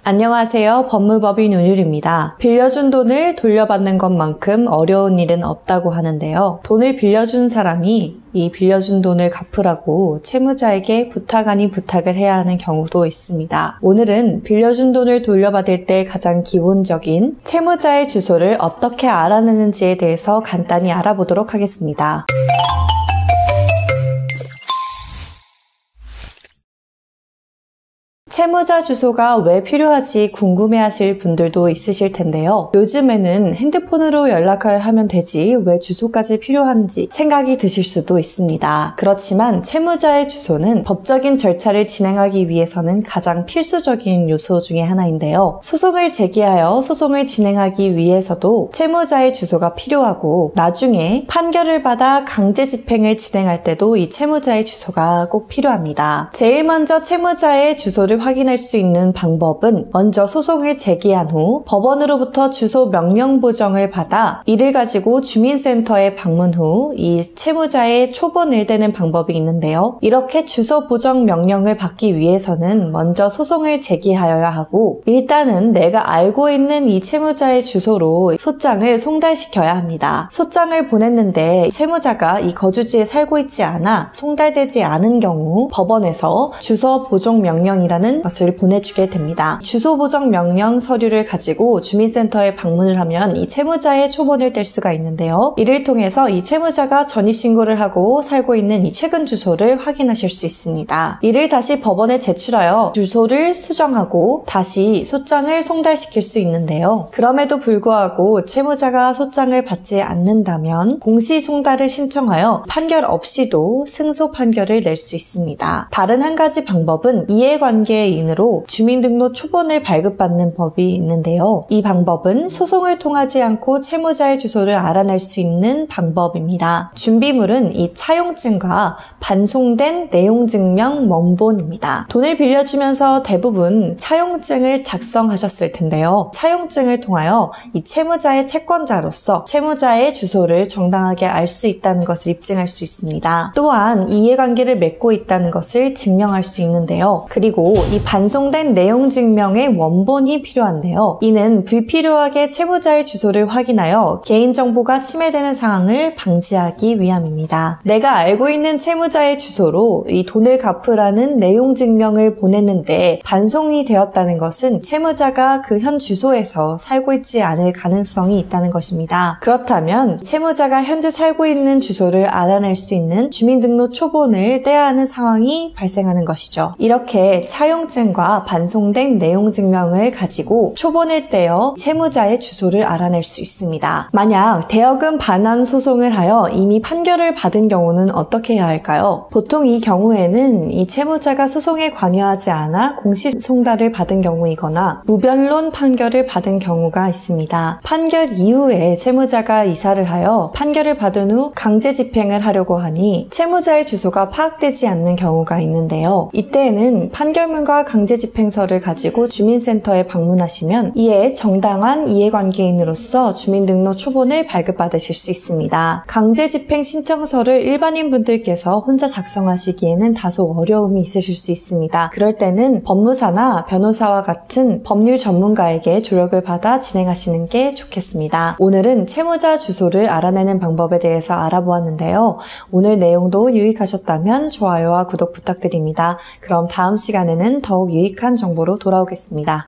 안녕하세요. 법무법인 운율입니다. 빌려준 돈을 돌려받는 것만큼 어려운 일은 없다고 하는데요. 돈을 빌려준 사람이 이 빌려준 돈을 갚으라고 채무자에게 부탁 아닌 부탁을 해야 하는 경우도 있습니다. 오늘은 빌려준 돈을 돌려받을 때 가장 기본적인 채무자의 주소를 어떻게 알아내는지에 대해서 간단히 알아보도록 하겠습니다. 채무자 주소가 왜 필요하지 궁금해하실 분들도 있으실 텐데요. 요즘에는 핸드폰으로 연락을 하면 되지 왜 주소까지 필요한지 생각이 드실 수도 있습니다. 그렇지만 채무자의 주소는 법적인 절차를 진행하기 위해서는 가장 필수적인 요소 중에 하나인데요. 소송을 제기하여 소송을 진행하기 위해서도 채무자의 주소가 필요하고 나중에 판결을 받아 강제 집행을 진행할 때도 이 채무자의 주소가 꼭 필요합니다. 제일 먼저 채무자의 주소를 확인할 수 있는 방법은 먼저 소송을 제기한 후 법원으로부터 주소 명령 보정을 받아 이를 가지고 주민센터에 방문 후 이 채무자의 초본을 떼는 방법이 있는데요. 이렇게 주소 보정 명령을 받기 위해서는 먼저 소송을 제기하여야 하고 일단은 내가 알고 있는 이 채무자의 주소로 소장을 송달시켜야 합니다. 소장을 보냈는데 채무자가 이 거주지에 살고 있지 않아 송달되지 않은 경우 법원에서 주소 보정 명령이라는 것을 보내주게 됩니다. 주소 보정 명령 서류를 가지고 주민센터에 방문을 하면 이 채무자의 초본을 뗄 수가 있는데요. 이를 통해서 이 채무자가 전입신고를 하고 살고 있는 이 최근 주소를 확인하실 수 있습니다. 이를 다시 법원에 제출하여 주소를 수정하고 다시 소장을 송달시킬 수 있는데요. 그럼에도 불구하고 채무자가 소장을 받지 않는다면 공시 송달을 신청하여 판결 없이도 승소 판결을 낼 수 있습니다. 다른 한 가지 방법은 이해관계인으로 주민등록 초본을 발급받는 법이 있는데요. 이 방법은 소송을 통하지 않고 채무자의 주소를 알아낼 수 있는 방법입니다. 준비물은 이 차용증과 반송된 내용증명 원본입니다. 돈을 빌려주면서 대부분 차용증을 작성하셨을 텐데요. 차용증을 통하여 이 채무자의 채권자로서 채무자의 주소를 정당하게 알 수 있다는 것을 입증할 수 있습니다. 또한 이해관계를 맺고 있다는 것을 증명할 수 있는데요. 그리고 이 반송된 내용증명의 원본이 필요한데요. 이는 불필요하게 채무자의 주소를 확인하여 개인정보가 침해되는 상황을 방지하기 위함입니다. 내가 알고 있는 채무자의 주소로 이 돈을 갚으라는 내용증명을 보냈는데 반송이 되었다는 것은 채무자가 그 현 주소에서 살고 있지 않을 가능성이 있다는 것입니다. 그렇다면 채무자가 현재 살고 있는 주소를 알아낼 수 있는 주민등록 초본을 떼야 하는 상황이 발생하는 것이죠. 이렇게 차용증과 반송된 내용증명을 가지고 초본을 떼어 채무자의 주소를 알아낼 수 있습니다. 만약 대여금 반환 소송을 하여 이미 판결을 받은 경우는 어떻게 해야 할까요? 보통 이 경우에는 이 채무자가 소송에 관여하지 않아 공시 송달을 받은 경우이거나 무변론 판결을 받은 경우가 있습니다. 판결 이후에 채무자가 이사를 하여 판결을 받은 후 강제 집행을 하려고 하니 채무자의 주소가 파악되지 않는 경우가 있는데요. 이때에는 판결문과 강제집행서를 가지고 주민센터에 방문하시면 이에 정당한 이해관계인으로서 주민등록 초본을 발급받으실 수 있습니다. 강제집행 신청서를 일반인분들께서 혼자 작성하시기에는 다소 어려움이 있으실 수 있습니다. 그럴 때는 법무사나 변호사와 같은 법률 전문가에게 조력을 받아 진행하시는 게 좋겠습니다. 오늘은 채무자 주소를 알아내는 방법에 대해서 알아보았는데요. 오늘 내용도 유익하셨다면 좋아요와 구독 부탁드립니다. 그럼 다음 시간에는 더욱 유익한 정보로 돌아오겠습니다.